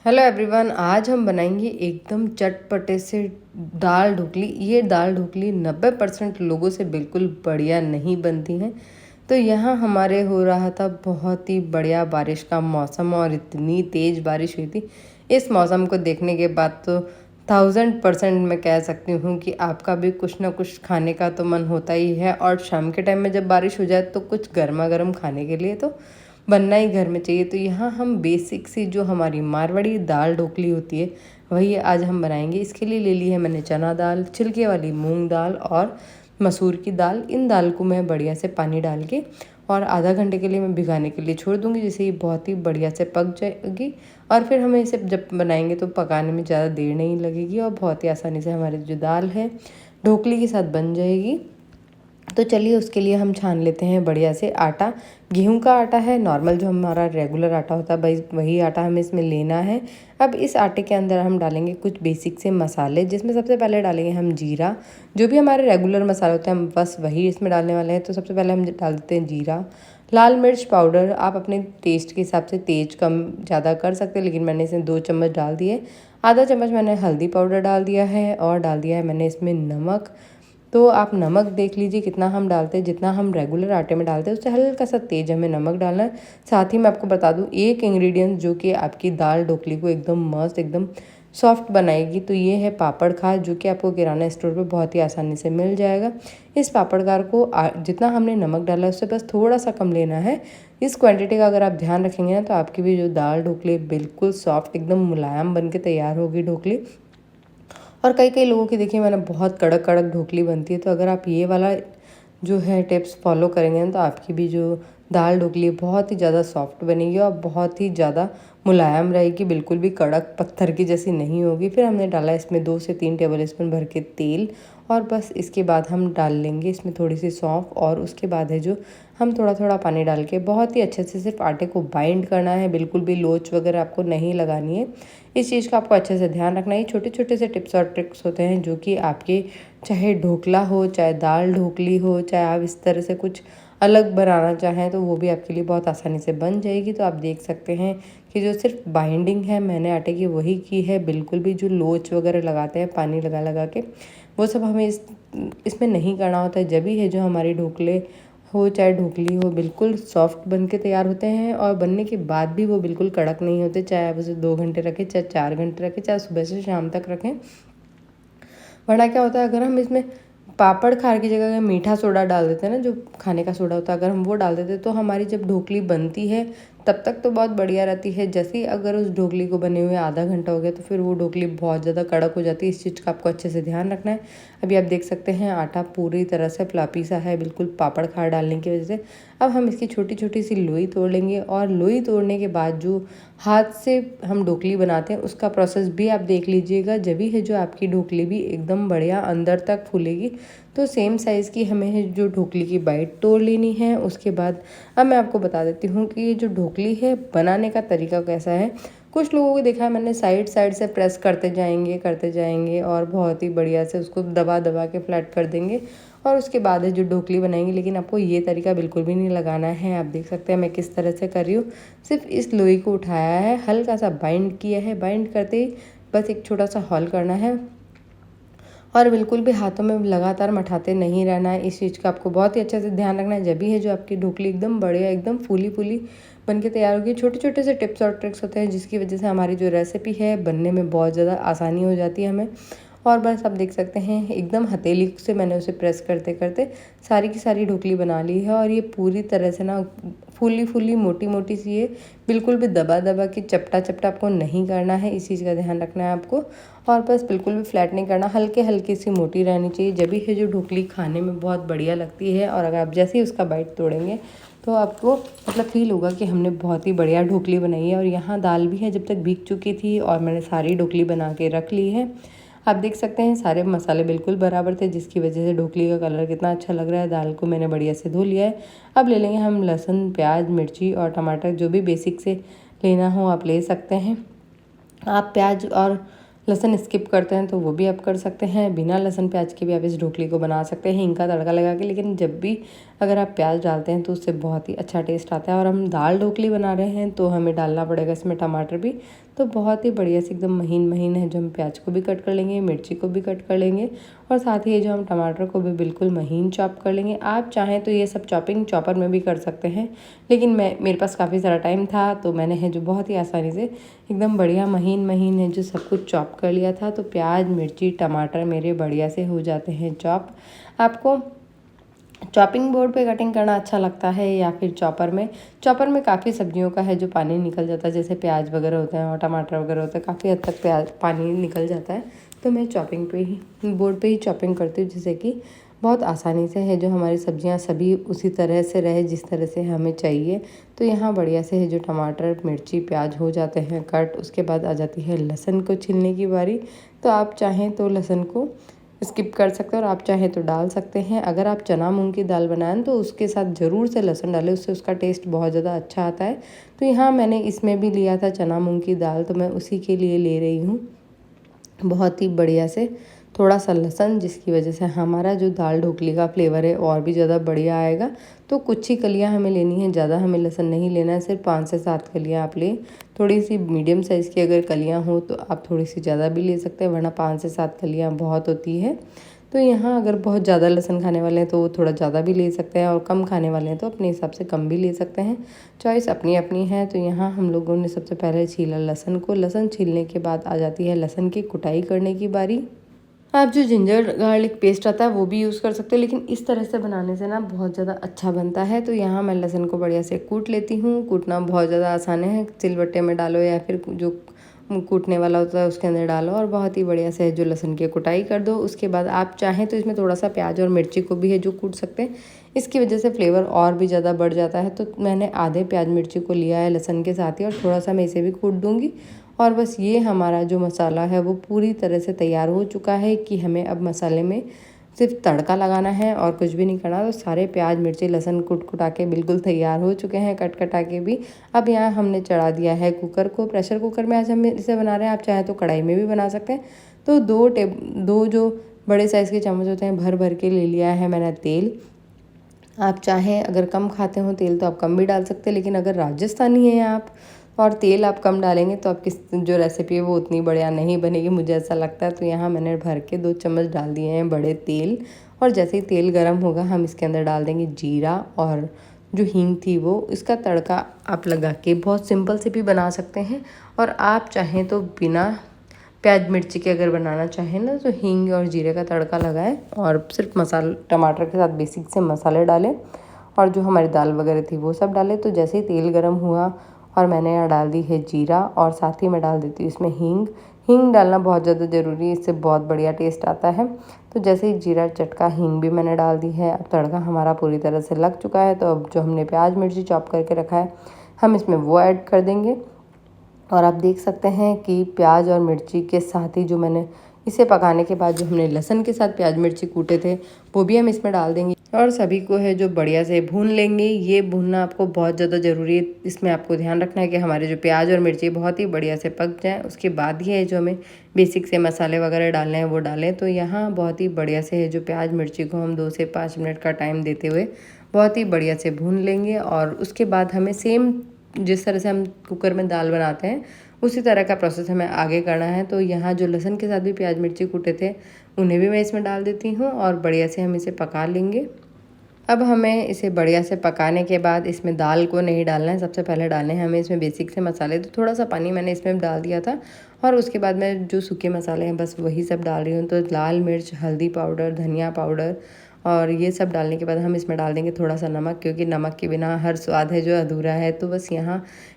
Hello everyone, आज हम बनाएंगे एकदम चटपटे से दाल ढोकली। ये दाल ढोकली 90% लोगों से बिल्कुल बढ़िया नहीं बनती हैं। तो यहाँ हमारे हो रहा था बहुत ही बढ़िया बारिश का मौसम और इतनी तेज़ बारिश हुई थी। इस मौसम को देखने के बाद तो 1000% मैं कह सकती हूँ कि आपका भी कुछ ना कुछ खाने का तो मन होता ही है। और शाम के टाइम में जब बारिश हो जाए तो कुछ गर्मा गर्म खाने के लिए तो बनना ही घर में चाहिए। तो यहाँ हम बेसिक सी जो हमारी मारवाड़ी दाल ढोकली होती है वही आज हम बनाएंगे। इसके लिए ले ली है मैंने चना दाल, छिलके वाली मूंग दाल और मसूर की दाल। इन दाल को मैं बढ़िया से पानी डाल के और आधा घंटे के लिए मैं भिगाने के लिए छोड़ दूंगी, जिससे ये बहुत ही बढ़िया से पक जाएगी। और फिर हमें इसे जब बनाएंगे तो पकाने में ज़्यादा देर नहीं लगेगी और बहुत ही आसानी से हमारी जो दाल है ढोकली के साथ बन जाएगी। तो चलिए उसके लिए हम छान लेते हैं बढ़िया से आटा। गेहूं का आटा है, नॉर्मल जो हमारा रेगुलर आटा होता है भाई वही आटा हमें इसमें लेना है। अब इस आटे के अंदर हम डालेंगे कुछ बेसिक से मसाले, जिसमें सबसे पहले डालेंगे हम जीरा। जो भी हमारे रेगुलर मसाले होते हैं हम बस वही इसमें डालने वाले हैं। तो सबसे पहले हम डाल देते हैं जीरा। लाल मिर्च पाउडर आप अपने टेस्ट के हिसाब से तेज कम ज़्यादा कर सकते हैं, लेकिन मैंने इसमें 2 चम्मच डाल दिए। आधा चम्मच मैंने हल्दी पाउडर डाल दिया है और डाल दिया है मैंने इसमें नमक। तो आप नमक देख लीजिए कितना हम डालते हैं, जितना हम रेगुलर आटे में डालते हैं उससे हल्का सा तेज हमें नमक डालना है। साथ ही मैं आपको बता दूं एक इंग्रेडिएंट जो कि आपकी दाल ढोकली को एकदम मस्त एकदम सॉफ्ट बनाएगी, तो ये है पापड़ खार, जो कि आपको किराना स्टोर पे बहुत ही आसानी से मिल जाएगा। इस पापड़ खार को जितना हमने नमक डाला है उससे बस थोड़ा सा कम लेना है। इस क्वांटिटी का अगर आप ध्यान रखेंगे ना तो आपकी भी जो दाल ढोकली बिल्कुल सॉफ्ट एकदम मुलायम बन के तैयार होगी ढोकली। और कई कई लोगों की देखिए मैंने बहुत कड़क कड़क ढोकली बनती है। तो अगर आप ये वाला जो है टिप्स फॉलो करेंगे ना तो आपकी भी जो दाल ढोकली बहुत ही ज़्यादा सॉफ्ट बनेगी और बहुत ही ज़्यादा मुलायम रहेगी, बिल्कुल भी कड़क पत्थर की जैसी नहीं होगी। फिर हमने डाला इसमें 2 से 3 टेबल स्पून भर के तेल और बस इसके बाद हम डाल लेंगे इसमें थोड़ी सी सौंफ और उसके बाद है जो हम थोड़ा थोड़ा पानी डाल के बहुत ही अच्छे से सिर्फ आटे को बाइंड करना है, बिल्कुल भी लोच वगैरह आपको नहीं लगानी है। इस चीज़ का आपको अच्छे से ध्यान रखना है। छोटे छोटे से टिप्स और ट्रिक्स होते हैं जो कि आपके चाहे ढोकला हो, चाहे दाल ढोकली हो, चाहे आप इस तरह से कुछ अलग बनाना चाहें तो वो भी आपके लिए बहुत आसानी से बन जाएगी। तो आप देख सकते हैं कि जो सिर्फ बाइंडिंग है मैंने आटे की वही की है, बिल्कुल भी जो लोच वगैरह लगाते हैं पानी लगा लगा के वो सब हमें इसमें नहीं करना होता है। जब भी है जो हमारी ढोकले हो चाहे ढोकली हो बिल्कुल सॉफ्ट बन के तैयार होते हैं और बनने के बाद भी वो बिल्कुल कड़क नहीं होते। चाहे आप उसे 2 घंटे रखें, चाहे 4 घंटे रखें, चाहे सुबह से शाम तक रखें। वरना क्या होता है अगर हम इसमें पापड़ खार की जगह मीठा सोडा डाल देते हैं ना, जो खाने का सोडा होता है, अगर हम वो डाल देते तो हमारी जब ढोकली बनती है तब तक तो बहुत बढ़िया रहती है। जैसे ही अगर उस ढोकली को बने हुए आधा घंटा हो गया तो फिर वो ढोकली बहुत ज़्यादा कड़क हो जाती है। इस चीज़ का आपको अच्छे से ध्यान रखना है। अभी आप देख सकते हैं आटा पूरी तरह से फ्लफी सा है, बिल्कुल पापड़ खार डालने की वजह से। अब हम इसकी छोटी छोटी सी लोई तोड़ लेंगे और लोई तोड़ने के बाद जो हाथ से हम ढोकली बनाते हैं उसका प्रोसेस भी आप देख लीजिएगा। जब भी है जो आपकी ढोकली भी एकदम बढ़िया अंदर तक फूलेगी। तो सेम साइज़ की हमें जो ढोकली की बाइट तोड़ लेनी है। उसके बाद अब मैं आपको बता देती हूँ कि ये जो ढोकली है बनाने का तरीका कैसा है। कुछ लोगों को देखा है मैंने साइड साइड से प्रेस करते जाएंगे और बहुत ही बढ़िया से उसको दबा दबा के फ्लैट कर देंगे और उसके बाद है जो ढोकली बनाएंगे। लेकिन आपको ये तरीका बिल्कुल भी नहीं लगाना है। आप देख सकते हैं मैं किस तरह से कर रही हूँ। सिर्फ इस लोई को उठाया है, हल्का सा बाइंड किया है, बाइंड करते ही बस एक छोटा सा हॉल करना है और बिल्कुल भी हाथों में लगातार मठाते नहीं रहना है। इस चीज़ का आपको बहुत ही अच्छे से ध्यान रखना है। जब भी है जो आपकी ढोकली एकदम बढ़िया एकदम फूली फूली बन के तैयार होगी। छोटे छोटे से टिप्स और ट्रिक्स होते हैं जिसकी वजह से हमारी जो रेसिपी है बनने में बहुत ज़्यादा आसानी हो जाती है हमें। और बस आप देख सकते हैं एकदम हथेली से मैंने उसे प्रेस करते करते सारी की सारी ढोकली बना ली है। और ये पूरी तरह से ना फूली फूली मोटी मोटी सी है, बिल्कुल भी दबा दबा के चपटा चपटा आपको नहीं करना है। इस चीज़ का ध्यान रखना है आपको। और बस बिल्कुल भी फ्लैट नहीं करना, हल्के हल्की सी मोटी रहनी चाहिए। जब भी है जो ढोकली खाने में बहुत बढ़िया लगती है। और अगर आप जैसे ही उसका बाइट तोड़ेंगे तो आपको मतलब फील होगा कि हमने बहुत ही बढ़िया ढोकली बनाई है। और यहाँ दाल भी है जब तक भीग चुकी थी और मैंने सारी ढोकली बना के रख ली है। आप देख सकते हैं सारे मसाले बिल्कुल बराबर थे, जिसकी वजह से ढोकली का कलर कितना अच्छा लग रहा है। दाल को मैंने बढ़िया से धो लिया है। अब ले लेंगे हम लहसुन, प्याज, मिर्ची और टमाटर। जो भी बेसिक से लेना हो आप ले सकते हैं। आप प्याज और लहसुन स्किप करते हैं तो वो भी आप कर सकते हैं। बिना लहसुन प्याज के भी आप इस ढोकली को बना सकते हैं हींग का तड़का लगा के। लेकिन जब भी अगर आप प्याज डालते हैं तो उससे बहुत ही अच्छा टेस्ट आता है। और हम दाल ढोकली बना रहे हैं तो हमें डालना पड़ेगा इसमें टमाटर भी। तो बहुत ही बढ़िया से एकदम महीन महीन है जो हम प्याज को भी कट कर लेंगे, मिर्ची को भी कट कर लेंगे और साथ ही ये जो हम टमाटर को भी बिल्कुल महीन चॉप कर लेंगे। आप चाहें तो ये सब चॉपिंग चॉपर में भी कर सकते हैं, लेकिन मेरे पास काफ़ी सारा टाइम था तो मैंने है जो बहुत ही आसानी से एकदम बढ़िया महीन महीन है जो सब कुछ चॉप कर लिया था। तो प्याज, मिर्ची, टमाटर मेरे बढ़िया से हो जाते हैं चॉप। आपको चॉपिंग बोर्ड पे कटिंग करना अच्छा लगता है या फिर चॉपर में काफ़ी सब्जियों का है जो पानी निकल जाता है, जैसे प्याज वगैरह होते हैं और टमाटर वगैरह होते हैं, काफ़ी हद तक पानी निकल जाता है। तो मैं चॉपिंग पे ही बोर्ड पे ही चॉपिंग करती हूँ, जिससे कि बहुत आसानी से है जो हमारी सब्जियां सभी उसी तरह से रहे जिस तरह से हमें चाहिए। तो यहाँ बढ़िया से है जो टमाटर, मिर्ची, प्याज हो जाते हैं कट। उसके बाद आ जाती है लहसुन को छीलने की बारी। तो आप चाहें तो लहसुन को स्किप कर सकते हैं और आप चाहें तो डाल सकते हैं। अगर आप चना मूंग की दाल बनाएं तो उसके साथ ज़रूर से लहसुन डालें, उससे उसका टेस्ट बहुत ज़्यादा अच्छा आता है। तो यहाँ मैंने इसमें भी लिया था चना मूंग की दाल, तो मैं उसी के लिए ले रही हूँ बहुत ही बढ़िया से थोड़ा सा लहसुन, जिसकी वजह से हमारा जो दाल ढोकली का फ्लेवर है और भी ज़्यादा बढ़िया आएगा। तो कुछ ही कलियाँ हमें लेनी है, ज़्यादा हमें लहसुन नहीं लेना है, सिर्फ 5 से 7 कलियाँ आप लें। थोड़ी सी मीडियम साइज़ की अगर कलियाँ हो तो आप थोड़ी सी ज़्यादा भी ले सकते हैं, वरना 5 से 7 कलियाँ बहुत होती है। तो यहाँ अगर बहुत ज़्यादा लहसुन खाने वाले हैं तो वो थोड़ा ज़्यादा भी ले सकते हैं और कम खाने वाले हैं तो अपने हिसाब से कम भी ले सकते हैं, चॉइस अपनी अपनी है। तो यहाँ हम लोगों ने सबसे पहले छीला लहसुन को। लहसुन छीलने के बाद आ जाती है लहसुन की कुटाई करने की बारी। आप जो जिंजर गार्लिक पेस्ट आता है वो भी यूज़ कर सकते हो, लेकिन इस तरह से बनाने से ना बहुत ज़्यादा अच्छा बनता है। तो यहाँ मैं लहसुन को बढ़िया से कूट लेती हूँ। कूटना बहुत ज़्यादा आसान है, सिलबट्टे में डालो या फिर जो कूटने वाला होता है उसके अंदर डालो और बहुत ही बढ़िया से जो लहसुन की कुटाई कर दो। उसके बाद आप चाहें तो इसमें थोड़ा सा प्याज और मिर्ची को भी है जो कूट सकते हैं, इसकी वजह से फ्लेवर और भी ज़्यादा बढ़ जाता है। तो मैंने आधे प्याज मिर्ची को लिया है लहसुन के साथ ही और थोड़ा सा मैं इसे भी कूट दूँगी। और बस ये हमारा जो मसाला है वो पूरी तरह से तैयार हो चुका है कि हमें अब मसाले में सिर्फ तड़का लगाना है और कुछ भी नहीं करना। तो सारे प्याज, मिर्ची, लहसुन कुटा के बिल्कुल तैयार हो चुके हैं, कटा के भी। अब यहाँ हमने चढ़ा दिया है कुकर को। प्रेशर कुकर में आज हम इसे बना रहे हैं, आप चाहें तो कढ़ाई में भी बना सकते हैं। तो दो जो बड़े साइज़ के चम्मच होते हैं भर भर के ले लिया है मैंने तेल। आप चाहें अगर कम खाते हो तेल तो आप कम भी डाल सकते हैं, लेकिन अगर राजस्थानी हैं आप और तेल आप कम डालेंगे तो आपकी जो रेसिपी है वो उतनी बढ़िया नहीं बनेगी, मुझे ऐसा लगता है। तो यहाँ मैंने भर के 2 चम्मच डाल दिए हैं बड़े तेल। और जैसे ही तेल गर्म होगा हम इसके अंदर डाल देंगे जीरा और जो हींग थी वो। इसका तड़का आप लगा के बहुत सिंपल से भी बना सकते हैं, और आप चाहें तो बिना प्याज मिर्ची के अगर बनाना चाहें ना तो हींग और जीरे का तड़का लगाएं और सिर्फ मसाला टमाटर के साथ बेसिक से मसाले डालें और जो हमारी दाल वगैरह थी वो सब डालें। तो जैसे ही तेल गर्म हुआ और मैंने यहाँ डाल दी है जीरा और साथ ही मैं डाल देती हूँ इसमें हींग डालना बहुत ज़्यादा ज़रूरी है, इससे बहुत बढ़िया टेस्ट आता है। तो जैसे ही जीरा चटका हींग भी मैंने डाल दी है। अब तड़का हमारा पूरी तरह से लग चुका है। तो अब जो हमने प्याज मिर्ची चॉप करके रखा है हम इसमें वो ऐड कर देंगे। और आप देख सकते हैं कि प्याज और मिर्ची के साथ ही जो मैंने इसे पकाने के बाद जो हमने लहसुन के साथ प्याज मिर्ची कूटे थे वो भी हम इसमें डाल देंगे और सभी को है जो बढ़िया से भून लेंगे। ये भूनना आपको बहुत ज़्यादा ज़रूरी है, इसमें आपको ध्यान रखना है कि हमारे जो प्याज और मिर्ची बहुत ही बढ़िया से पक जाए। उसके बाद ही है जो हमें बेसिक से मसाले वगैरह डालने हैं वो डालें। तो यहाँ बहुत ही बढ़िया से है जो प्याज मिर्ची को हम 2 से 5 मिनट का टाइम देते हुए बहुत ही बढ़िया से भून लेंगे। और उसके बाद हमें सेम जिस तरह से हम कुकर में दाल बनाते हैं उसी तरह का प्रोसेस हमें आगे करना है। तो यहाँ जो लहसुन के साथ भी प्याज मिर्ची कूटे थे उन्हें भी मैं इसमें डाल देती हूँ और बढ़िया से हम इसे पका लेंगे। अब हमें इसे बढ़िया से पकाने के बाद इसमें दाल को नहीं डालना है, सबसे पहले डालने हैं हमें इसमें बेसिक से मसाले। तो थोड़ा सा पानी मैंने इसमें डाल दिया था और उसके बाद मैं जो सूखे मसाले हैं बस वही सब डाल रही हूँ। तो लाल मिर्च, हल्दी पाउडर, धनिया पाउडर और ये सब डालने के बाद हम इसमें डाल देंगे थोड़ा सा नमक, क्योंकि नमक के बिना हर स्वाद है जो अधूरा है। तो बस यहाँ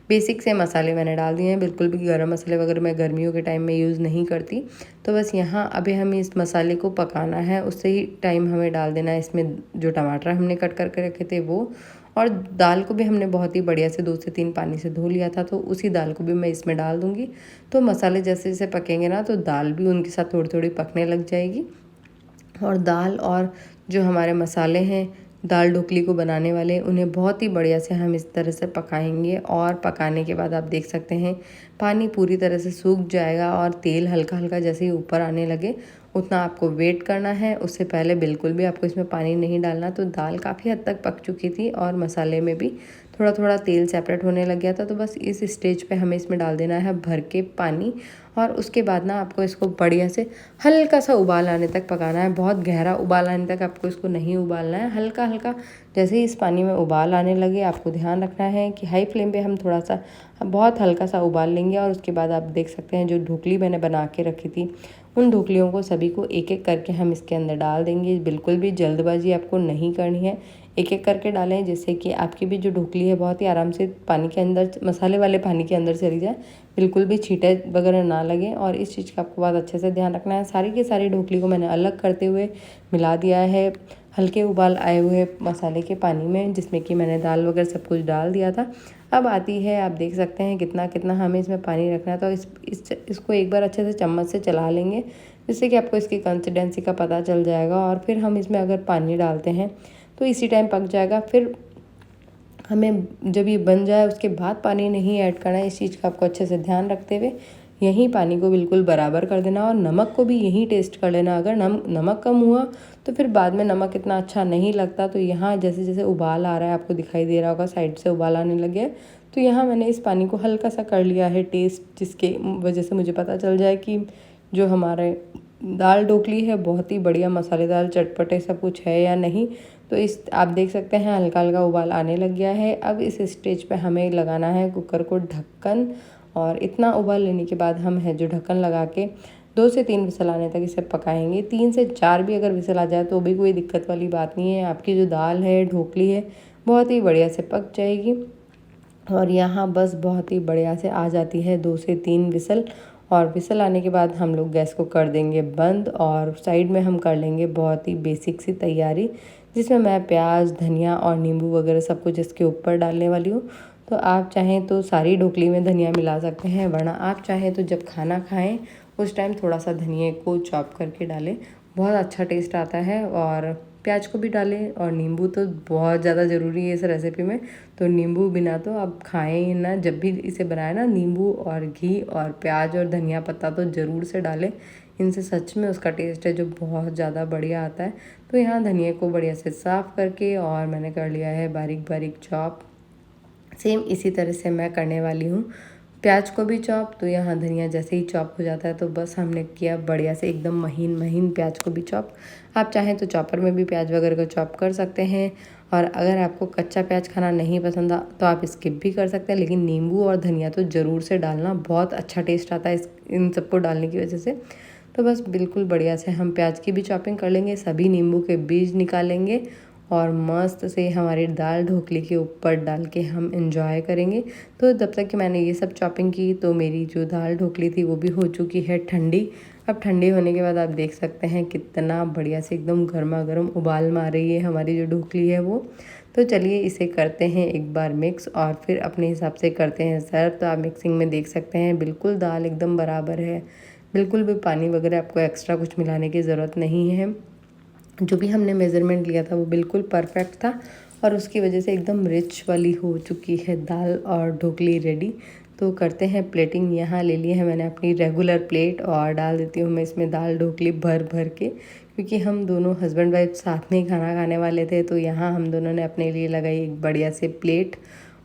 बेसिक से मसाले मैंने डाल दिए हैं। बिल्कुल भी गरम मसाले वगैरह मैं गर्मियों के टाइम में यूज़ नहीं करती। तो बस यहाँ अभी हमें इस मसाले को पकाना है, उससे ही टाइम हमें डाल देना है इसमें जो टमाटर हमने कट करके रखे थे वो। और दाल को भी हमने बहुत ही बढ़िया से 2 से 3 पानी से धो लिया था, तो उसी दाल को भी मैं इसमें डाल दूँगी। तो मसाले जैसे जैसे पकेंगे ना तो दाल भी उनके साथ थोड़ी थोड़ी पकने लग जाएगी। और दाल और जो हमारे मसाले हैं दाल ढोकली को बनाने वाले उन्हें बहुत ही बढ़िया से हम इस तरह से पकाएंगे। और पकाने के बाद आप देख सकते हैं पानी पूरी तरह से सूख जाएगा और तेल हल्का हल्का जैसे ही ऊपर आने लगे उतना आपको वेट करना है। उससे पहले बिल्कुल भी आपको इसमें पानी नहीं डालना। तो दाल काफ़ी हद तक पक चुकी थी और मसाले में भी। थोड़ा थोड़ा तेल सेपरेट होने लग गया था। तो बस इस स्टेज पे हमें इसमें डाल देना है भर के पानी, और उसके बाद ना आपको इसको बढ़िया से हल्का सा उबाल आने तक पकाना है। बहुत गहरा उबाल आने तक आपको इसको नहीं उबालना है, हल्का हल्का जैसे ही इस पानी में उबाल आने लगे आपको ध्यान रखना है कि हाई फ्लेम पे हम थोड़ा सा बहुत हल्का सा उबाल लेंगे। और उसके बाद आप देख सकते हैं जो ढोकली मैंने बना के रखी थी, उन ढोकलियों को सभी को एक एक करके हम इसके अंदर डाल देंगे। बिल्कुल भी जल्दबाजी आपको नहीं करनी है, एक एक करके डालें जिससे कि आपकी भी जो ढोकली है बहुत ही आराम से पानी के अंदर, मसाले वाले पानी के अंदर चली जाए, बिल्कुल भी छींटे वगैरह ना लगे। और इस चीज़ का आपको बहुत अच्छे से ध्यान रखना है। सारी की सारी ढोकली को मैंने अलग करते हुए मिला दिया है हल्के उबाल आए हुए मसाले के पानी में, जिसमें कि मैंने दाल वगैरह सब कुछ डाल दिया था। अब आती है, आप देख सकते हैं कितना कितना हमें इसमें पानी रखना है। तो इसको एक बार अच्छे से चम्मच से चला लेंगे, जिससे कि आपको इसकी कंसिस्टेंसी का पता चल जाएगा। और फिर हम इसमें अगर पानी डालते हैं तो इसी टाइम पक जाएगा। फिर हमें जब ये बन जाए उसके बाद पानी नहीं ऐड करना है। इस चीज़ का आपको अच्छे से ध्यान रखते हुए यहीं पानी को बिल्कुल बराबर कर देना, और नमक को भी यहीं टेस्ट कर लेना। अगर नमक कम हुआ तो फिर बाद में नमक इतना अच्छा नहीं लगता। तो यहाँ जैसे जैसे उबाल आ रहा है, आपको दिखाई दे रहा होगा साइड से उबाल आने लगे, तो यहाँ मैंने इस पानी को हल्का सा कर लिया है टेस्ट, जिसके वजह से मुझे पता चल जाए कि जो हमारे दाल ढोकली है बहुत ही बढ़िया मसालेदार चटपटे सब कुछ है या नहीं। तो इस आप देख सकते हैं हल्का हल्का उबाल आने लग गया है। अब इस स्टेज पे हमें लगाना है कुकर को ढक्कन, और इतना उबाल लेने के बाद हम है जो ढक्कन लगा के 2 से 3 विसल आने तक इसे पकाएंगे। 3 से 4 भी अगर विसल आ जाए तो भी कोई दिक्कत वाली बात नहीं है, आपकी जो दाल है ढोकली है बहुत ही बढ़िया से पक जाएगी। और यहाँ बस बहुत ही बढ़िया से आ जाती है 2 से 3 विसल, और विसल आने के बाद हम लोग गैस को कर देंगे बंद, और साइड में हम कर लेंगे बहुत ही बेसिक सी तैयारी, जिसमें मैं प्याज, धनिया और नींबू वगैरह सब कुछ इसके ऊपर डालने वाली हूँ। तो आप चाहें तो सारी ढोकली में धनिया मिला सकते हैं, वरना आप चाहें तो जब खाना खाएं उस टाइम थोड़ा सा धनिया को चॉप करके डालें, बहुत अच्छा टेस्ट आता है। और प्याज को भी डालें, और नींबू तो बहुत ज़्यादा ज़रूरी है इस रेसिपी में। तो नींबू बिना तो आप खाएं ही ना, जब भी इसे बनाए ना नींबू और घी और प्याज और धनिया पत्ता तो ज़रूर से डालें, इनसे सच में उसका टेस्ट है जो बहुत ज़्यादा बढ़िया आता है। तो यहाँ धनिया को बढ़िया से साफ़ करके और मैंने कर लिया है बारीक बारीक चॉप। सेम इसी तरह से मैं करने वाली हूँ प्याज को भी चॉप। तो यहाँ धनिया जैसे ही चॉप हो जाता है तो बस हमने किया बढ़िया से एकदम महीन महीन प्याज को भी चॉप। आप चाहें तो चॉपर में भी प्याज वगैरह को चॉप कर सकते हैं, और अगर आपको कच्चा प्याज खाना नहीं पसंद तो आप स्किप भी कर सकते हैं। लेकिन नींबू और धनिया तो ज़रूर से डालना, बहुत अच्छा टेस्ट आता है इन सबको डालने की वजह से। तो बस बिल्कुल बढ़िया से हम प्याज की भी चॉपिंग कर लेंगे, सभी नींबू के बीज निकालेंगे, और मस्त से हमारी दाल ढोकली के ऊपर डाल के हम इंजॉय करेंगे। तो जब तक कि मैंने ये सब चॉपिंग की तो मेरी जो दाल ढोकली थी वो भी हो चुकी है ठंडी। अब ठंडी होने के बाद आप देख सकते हैं कितना बढ़िया से एकदम गर्मा गर्म उबाल मार रही है हमारी जो ढोकली है वो। तो चलिए इसे करते हैं एक बार मिक्स, और फिर अपने हिसाब से करते हैं सर्व। तो आप मिक्सिंग में देख सकते हैं बिल्कुल दाल एकदम बराबर है, बिल्कुल भी पानी वगैरह आपको एक्स्ट्रा कुछ मिलाने की ज़रूरत नहीं है। जो भी हमने मेज़रमेंट लिया था वो बिल्कुल परफेक्ट था, और उसकी वजह से एकदम रिच वाली हो चुकी है दाल और ढोकली रेडी। तो करते हैं प्लेटिंग। यहाँ ले ली है मैंने अपनी रेगुलर प्लेट, और डाल देती हूँ मैं इसमें दाल ढोकली भर भर के, क्योंकि हम दोनों हस्बैंड वाइफ साथ में ही खाना खाने वाले थे। तो यहाँ हम दोनों ने अपने लिए लगाई एक बढ़िया से प्लेट,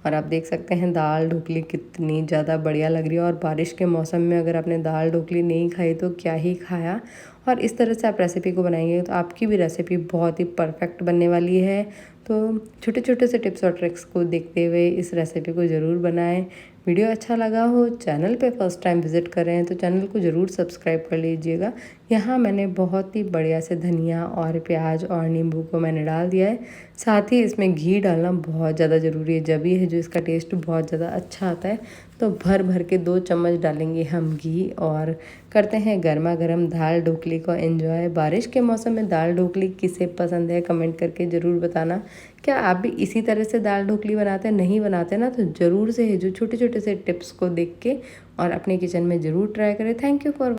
और आप देख सकते हैं दाल ढोकली कितनी ज़्यादा बढ़िया लग रही है। और बारिश के मौसम में अगर आपने दाल ढोकली नहीं खाई तो क्या ही खाया। और इस तरह से आप रेसिपी को बनाएंगे तो आपकी भी रेसिपी बहुत ही परफेक्ट बनने वाली है। तो छोटे छोटे से टिप्स और ट्रिक्स को देखते हुए इस रेसिपी को ज़रूर बनाएं। वीडियो अच्छा लगा हो, चैनल पे फर्स्ट टाइम विज़िट कर रहे हैं तो चैनल को ज़रूर सब्सक्राइब कर लीजिएगा। यहाँ मैंने बहुत ही बढ़िया से धनिया और प्याज और नींबू को मैंने डाल दिया है। साथ ही इसमें घी डालना बहुत ज़्यादा ज़रूरी है, जब ही है जो इसका टेस्ट बहुत ज़्यादा अच्छा आता है। तो भर भर के 2 चम्मच डालेंगे हम घी, और करते हैं गर्मा गर्म दाल ढोकली को एंजॉय। बारिश के मौसम में दाल ढोकली किसे पसंद है कमेंट करके ज़रूर बताना। क्या आप भी इसी तरह से दाल ढोकली बनाते हैं? नहीं बनाते ना तो ज़रूर से है जो छोटे छोटे से टिप्स को देख के और अपने किचन में ज़रूर ट्राई करें। Thank you for